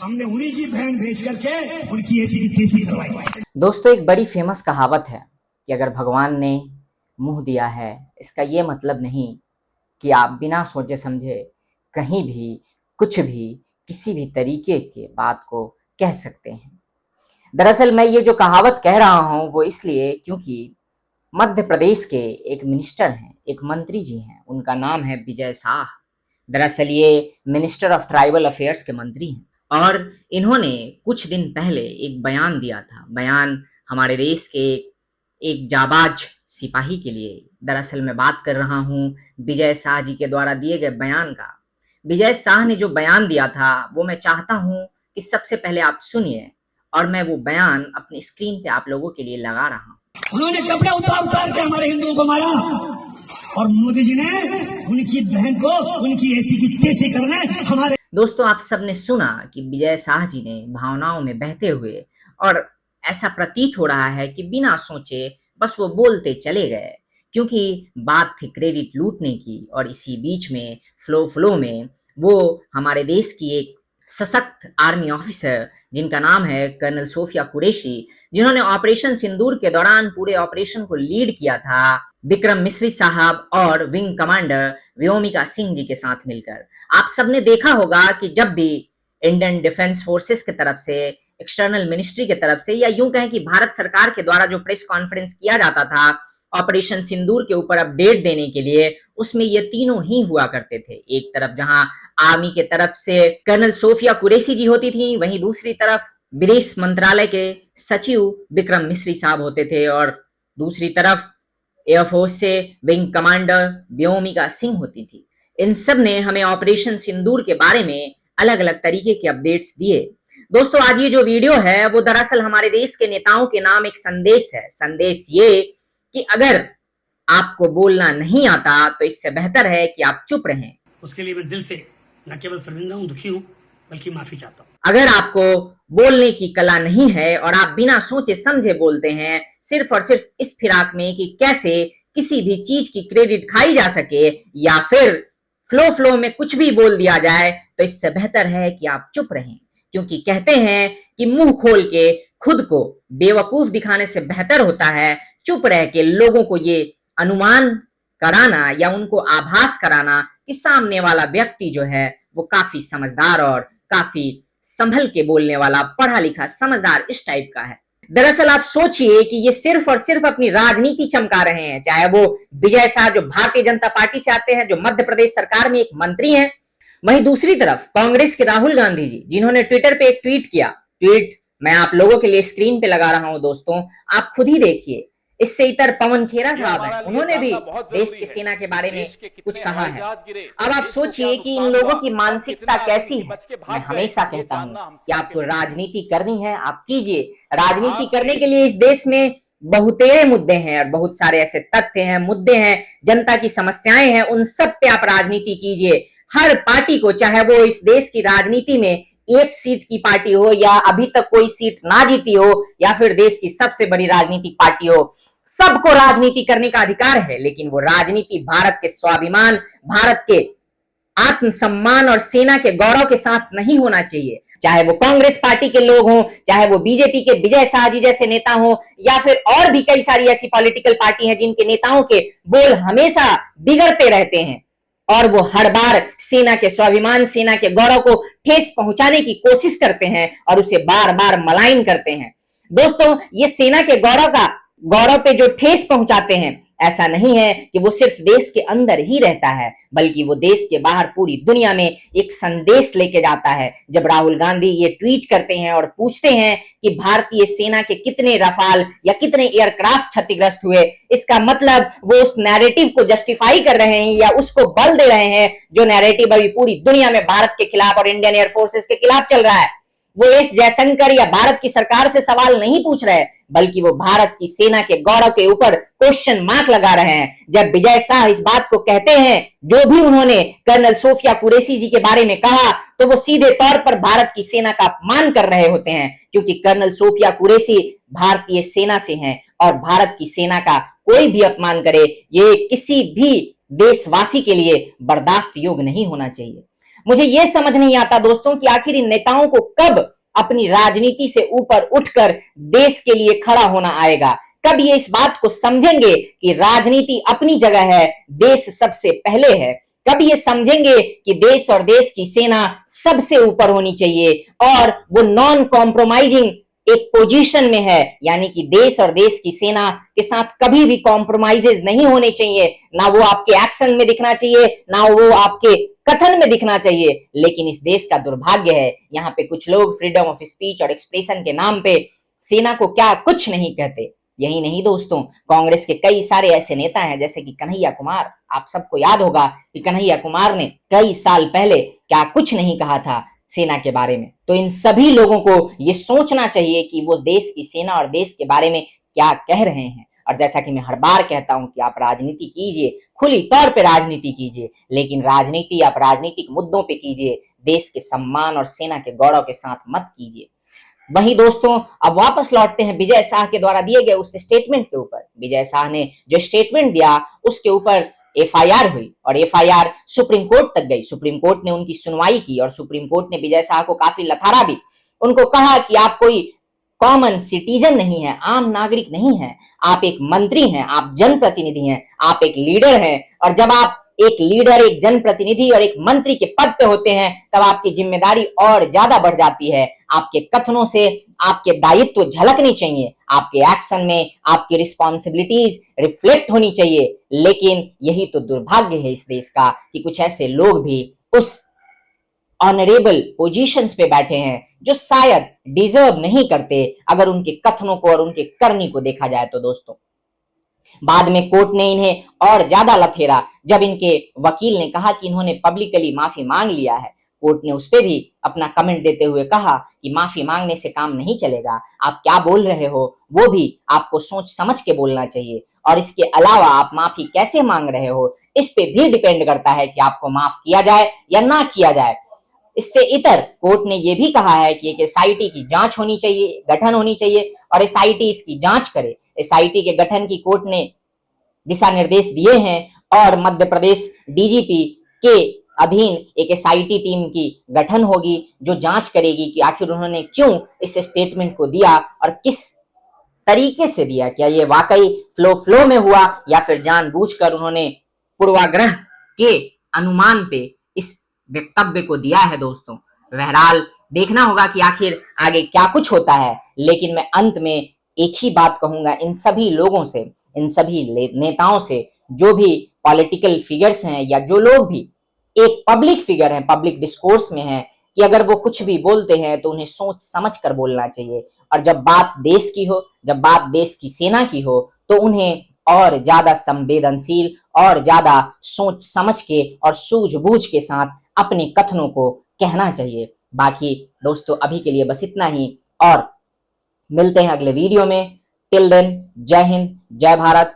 हमने उन्हीं की बहन भेज करके उनकी ऐसी की तैसी करवाई। दोस्तों, एक बड़ी फेमस कहावत है कि अगर भगवान ने मुंह दिया है, इसका ये मतलब नहीं कि आप बिना सोचे समझे कहीं भी कुछ भी किसी भी तरीके के बात को कह सकते हैं। दरअसल मैं ये जो कहावत कह रहा हूँ वो इसलिए क्योंकि मध्य प्रदेश के एक मिनिस्टर हैं, एक मंत्री जी हैं, उनका नाम है विजय शाह। दरअसल ये मिनिस्टर ऑफ ट्राइबल अफेयर्स के मंत्री हैं और इन्होंने कुछ दिन पहले एक बयान दिया था। बयान हमारे देश के एक जाबाज सिपाही के लिए। दरअसल मैं बात कर रहा हूँ विजय शाह जी के द्वारा दिए गए बयान का। विजय शाह ने जो बयान दिया था वो मैं चाहता हूँ कि सबसे पहले आप सुनिए और मैं वो बयान अपनी स्क्रीन पे आप लोगों के लिए लगा रहा हूँ। उन्होंने कपड़े उतार उतार के हमारे हिंदुओं को मारा और मोदी जी ने उनकी बहन को उनकी ऐसी की तैसी करने हमारे। दोस्तों, आप सबने सुना कि विजय शाह जी ने भावनाओं में बहते हुए और ऐसा प्रतीत हो रहा है कि बिना सोचे बस वो बोलते चले गए, क्योंकि बात थी क्रेडिट लूटने की। और इसी बीच में फ्लो में वो हमारे देश की एक सशक्त आर्मी ऑफिसर जिनका नाम है कर्नल सोफिया कुरैशी, जिन्होंने ऑपरेशन सिंदूर के दौरान पूरे ऑपरेशन को लीड किया था विक्रम मिश्री साहब और विंग कमांडर व्योमिका सिंह जी के साथ मिलकर। आप सबने देखा होगा कि जब भी इंडियन डिफेंस फोर्सेस की तरफ से, एक्सटर्नल मिनिस्ट्री की तरफ से, या यूं कहें कि भारत सरकार के द्वारा जो प्रेस कॉन्फ्रेंस किया जाता था ऑपरेशन सिंदूर के ऊपर अपडेट देने के लिए, उसमें ये तीनों ही हुआ करते थे। एक तरफ जहां आर्मी के तरफ से कर्नल सोफिया कुरैशी जी होती थी, वहीं दूसरी तरफ विदेश मंत्रालय के सचिव विक्रम मिश्री साहब होते थे और दूसरी तरफ एयरफोर्स से विंग कमांडर व्योमिका सिंह होती थी। इन सब ने हमें ऑपरेशन सिंदूर के बारे में अलग अलग तरीके के अपडेट्स दिए। दोस्तों, आज ये जो वीडियो है वो दरअसल हमारे देश के नेताओं के नाम एक संदेश है। संदेश ये कि अगर आपको बोलना नहीं आता तो इससे बेहतर है कि आप चुप रहें। उसके लिए मैं दिल से न केवल शर्मिंदा हूँ, दुखी हूँ, बल्कि माफी चाहता हूँ। अगर आपको बोलने की कला नहीं है और आप बिना सोचे समझे बोलते हैं सिर्फ और सिर्फ इस फिराक में कि कैसे किसी भी चीज की क्रेडिट खाई जा सके या फिर फ्लो में कुछ भी बोल दिया जाए, तो इससे बेहतर है कि आप चुप रहें। क्योंकि कहते हैं कि मुंह खोल के खुद को बेवकूफ दिखाने से बेहतर होता है चुप रह के लोगों को ये अनुमान कराना या उनको आभास कराना कि सामने वाला व्यक्ति जो है वो काफी समझदार और काफी संभल के बोलने वाला, पढ़ा लिखा, समझदार इस टाइप का है। दरअसल आप सोचिए कि ये सिर्फ और सिर्फ अपनी राजनीति चमका रहे हैं, चाहे वो विजय शाह जो भारतीय जनता पार्टी से आते हैं, जो मध्य प्रदेश सरकार में एक मंत्री हैं, वहीं दूसरी तरफ कांग्रेस के राहुल गांधी जी, जिन्होंने ट्विटर पे एक ट्वीट किया। ट्वीट मैं आप लोगों के लिए स्क्रीन पे लगा रहा हूं दोस्तों, आप खुद ही देखिए। इससे इतर पवन खेरा साहब हैं, उन्होंने भी देश की सेना के बारे में कुछ कहा है। अब आप सोचिए कि इन लोगों की मानसिकता कैसी है। मैं हमेशा कहता हूं कि आपको राजनीति करनी है, आप कीजिए। राजनीति करने के लिए इस देश में बहुतेरे मुद्दे हैं और बहुत सारे ऐसे तथ्य हैं, मुद्दे हैं, जनता की समस्याएं हैं, उन सब पे आप राजनीति कीजिए। हर पार्टी को, चाहे वो इस देश की राजनीति में एक सीट की पार्टी हो या अभी तक कोई सीट ना जीती हो या फिर देश की सबसे बड़ी राजनीतिक पार्टी हो, सबको राजनीति करने का अधिकार है। लेकिन वो राजनीति भारत के स्वाभिमान, भारत के आत्मसम्मान और सेना के गौरव के साथ नहीं होना चाहिए। चाहे वो कांग्रेस पार्टी के लोग हों, चाहे वो बीजेपी के विजय शाह जी जैसे नेता हों, या फिर और भी कई सारी ऐसी पॉलिटिकल पार्टी हैं जिनके नेताओं के बोल हमेशा बिगड़ते रहते हैं और वो हर बार सेना के स्वाभिमान, सेना के गौरव को ठेस पहुंचाने की कोशिश करते हैं और उसे बार बार मलाइन करते हैं। दोस्तों, ये सेना के गौरव पे जो ठेस पहुंचाते हैं, ऐसा नहीं है कि वो सिर्फ देश के अंदर ही रहता है, बल्कि वो देश के बाहर पूरी दुनिया में एक संदेश लेके जाता है। जब राहुल गांधी ये ट्वीट करते हैं और पूछते हैं कि भारतीय सेना के कितने रफाल या कितने एयरक्राफ्ट क्षतिग्रस्त हुए, इसका मतलब वो उस नैरेटिव को जस्टिफाई कर रहे हैं या उसको बल दे रहे हैं जो नैरेटिव अभी पूरी दुनिया में भारत के खिलाफ और इंडियन एयरफोर्सेस के खिलाफ चल रहा है। वो एस जयशंकर या भारत की सरकार से सवाल नहीं पूछ रहे, बल्कि वो भारत की सेना के गौरव के ऊपर क्वेश्चन मार्क लगा रहे हैं। जब विजय शाह इस बात को कहते हैं, जो भी उन्होंने कर्नल सोफिया कुरैशी जी के बारे में कहा, तो वो सीधे तौर पर भारत की सेना का अपमान कर रहे होते हैं, क्योंकि कर्नल सोफिया कुरैशी भारतीय सेना से हैं और भारत की सेना का कोई भी अपमान करे, ये किसी भी देशवासी के लिए बर्दाश्त योग्य नहीं होना चाहिए। मुझे ये समझ नहीं आता दोस्तों कि आखिर इन नेताओं को कब अपनी राजनीति से ऊपर उठकर देश के लिए खड़ा होना आएगा, कब ये इस बात को समझेंगे कि राजनीति अपनी जगह है, देश सबसे पहले है, कब ये समझेंगे कि देश और देश की सेना सबसे ऊपर होनी चाहिए और वो नॉन कॉम्प्रोमाइजिंग एक पोजीशन में है, यानी कि देश और देश की सेना के साथ कभी भी कॉम्प्रोमाइजेज नहीं होने चाहिए, ना वो आपके एक्शन में दिखना चाहिए, ना वो आपके कथन में दिखना चाहिए। लेकिन इस देश का दुर्भाग्य है, यहाँ पे कुछ लोग फ्रीडम ऑफ स्पीच और एक्सप्रेशन के नाम पे सेना को क्या कुछ नहीं कहते। यही नहीं दोस्तों, कांग्रेस के कई सारे ऐसे नेता हैं जैसे कि कन्हैया कुमार, आप सबको याद होगा कि कन्हैया कुमार ने कई साल पहले क्या कुछ नहीं कहा था सेना के बारे में। तो इन सभी लोगों को ये सोचना चाहिए कि वो देश की सेना और देश के बारे में क्या कह रहे हैं। और जैसा कि मैं हर बार कहता हूं कि आप राजनीति कीजिए, खुली तौर पे राजनीति कीजिए, लेकिन राजनीति आप राजनीतिक मुद्दों पे कीजिए, देश के सम्मान और सेना के गौरव के साथ मत कीजिए। वहीं दोस्तों अब वापस लौटते हैं विजय शाह के द्वारा दिए गए उस स्टेटमेंट के ऊपर। विजय शाह ने जो स्टेटमेंट दिया उसके ऊपर एफआईआर हुई और एफआईआर सुप्रीम कोर्ट तक गई। सुप्रीम कोर्ट ने उनकी सुनवाई की और सुप्रीम कोर्ट ने विजय शाह को काफी लथारा भी, उनको कहा कि आप कोई कॉमन सिटीजन नहीं है, आम नागरिक नहीं है, आप एक मंत्री हैं, आप जनप्रतिनिधि हैं, आप एक लीडर हैं। और जब आप एक लीडर, एक जनप्रतिनिधि और एक मंत्री के पद पे होते हैं तब आपकी जिम्मेदारी और ज्यादा बढ़ जाती है। आपके कथनों से आपके दायित्व झलकने चाहिए, आपके एक्शन में आपकी रिस्पॉन्सिबिलिटीज रिफ्लेक्ट होनी चाहिए। लेकिन यही तो दुर्भाग्य है इस देश का कि कुछ ऐसे लोग भी उस ऑनरेबल पोजीशंस पे बैठे हैं जो शायद डिजर्व नहीं करते अगर उनके कथनों को और उनके करनी को देखा जाए तो। दोस्तों बाद में कोर्ट ने इन्हें और ज्यादा लथेरा जब इनके वकील ने कहा कि इन्होंने पब्लिकली माफी मांग लिया है। कोर्ट ने उस पर भी अपना कमेंट देते हुए कहा कि माफी मांगने से काम नहीं चलेगा, आप क्या बोल रहे हो वो भी आपको सोच समझ के बोलना चाहिए, और इसके अलावा आप माफी कैसे मांग रहे हो इस पे भी डिपेंड करता है कि आपको माफ किया जाए या ना किया जाए। इससे इतर कोर्ट ने यह भी कहा है कि एक एसआईटी की जांच होनी चाहिए, गठन होनी चाहिए और एसआईटी इसकी जांच करे। एसआईटी के गठन की कोर्ट ने दिशा निर्देश दिए हैं और मध्य प्रदेश डीजीपी के अधीन एक एसआईटी टीम की गठन होगी जो जांच करेगी कि आखिर उन्होंने क्यों इस स्टेटमेंट को दिया और किस तरीके से दिया, क्या ये वाकई फ्लो में हुआ या फिर जानबूझकर उन्होंने पूर्वाग्रह के अनुमान पे इस वक्तव्य को दिया है। दोस्तों बहरहाल देखना होगा कि आखिर आगे क्या कुछ होता है, लेकिन मैं अंत में एक ही बात कहूंगा इन सभी लोगों से, इन सभी नेताओं से, जो भी पॉलिटिकल फिगर्स हैं या जो लोग भी एक पब्लिक फिगर हैं, पब्लिक डिस्कोर्स में हैं, कि अगर वो कुछ भी बोलते हैं तो उन्हें सोच समझ कर बोलना चाहिए। और जब बात देश की हो, जब बात देश की सेना की हो, तो उन्हें और ज्यादा संवेदनशील और ज्यादा सोच समझ के और सूझबूझ के साथ अपने कथनों को कहना चाहिए। बाकी दोस्तों अभी के लिए बस इतना ही और मिलते हैं अगले वीडियो में। टिल देन जय हिंद, जय भारत,